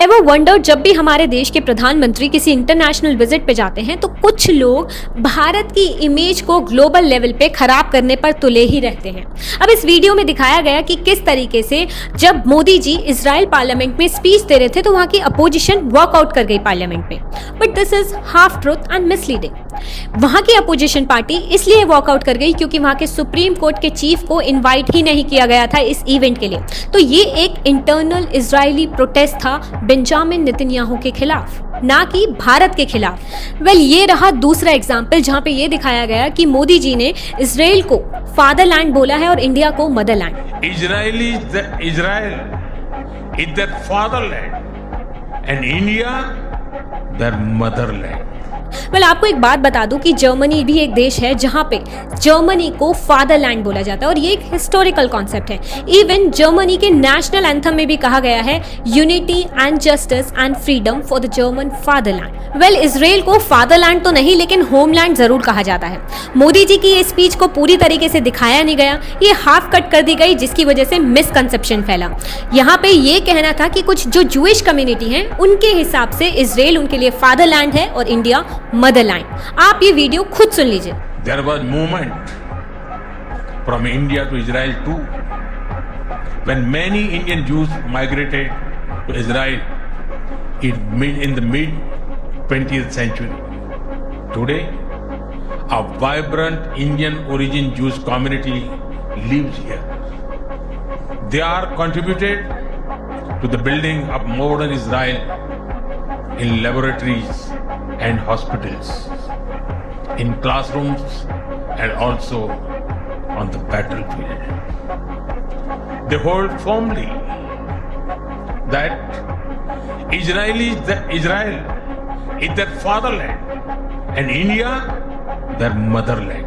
Ever wonder, जब भी हमारे देश के प्रधानमंत्री किसी इंटरनेशनल विजिट पे जाते हैं तो कुछ लोग भारत की इमेज को ग्लोबल लेवल पे खराब करने पर तुले ही रहते हैं। अब इस वीडियो में दिखाया गया कि किस तरीके से जब मोदी जी इजराइल पार्लियामेंट में स्पीच दे रहे थे तो वहां की अपोजिशन वॉकआउट कर गई पार्लियामेंट में। But this is half truth and misleading. वहां की अपोजिशन पार्टी इसलिए वॉकआउट कर गई क्योंकि वहां के सुप्रीम कोर्ट के चीफ को इनवाइट ही नहीं किया गया था इस इवेंट के लिए। तो ये एक इंटरनल इजरायली प्रोटेस्ट था बेंजामिन नेतन्याहू के खिलाफ, ना कि भारत के खिलाफ। ये रहा दूसरा एग्जाम्पल जहां पे ये दिखाया गया कि मोदी जी ने इजराइल को फादरलैंड बोला है और इंडिया को Motherland. Israel is their fatherland and India their motherland. आपको एक बात बता दूं कि जर्मनी भी एक देश है जहां पे जर्मनी को फादरलैंड बोला जाता है और ये एक हिस्टोरिकल कॉन्सेप्ट है। इवन जर्मनी के नेशनल एंथम में भी कहा गया है unity and justice and freedom for the German fatherland. Israel को फादरलैंड तो नहीं लेकिन होमलैंड जरूर कहा जाता है। मोदी जी की ये स्पीच को पूरी तरीके से दिखाया नहीं गया, ये हाफ कट कर दी गई जिसकी वजह से मिसकंसेप्शन फैला। यहाँ पे ये कहना था कि कुछ जो जूइश कम्युनिटी है उनके हिसाब से इजराइल उनके लिए फादरलैंड है और इंडिया मदरलैंड। आप ये वीडियो खुद सुन लीजिए। There was movement from India to Israel too. When many Indian Jews migrated to Israel in the mid 20th century. Today, a vibrant Indian origin Jewish community lives here. They are contributed to the building of modern Israel in laboratories and hospitals, in classrooms and also on the battlefield. They hold firmly that Israel is their fatherland and India their motherland.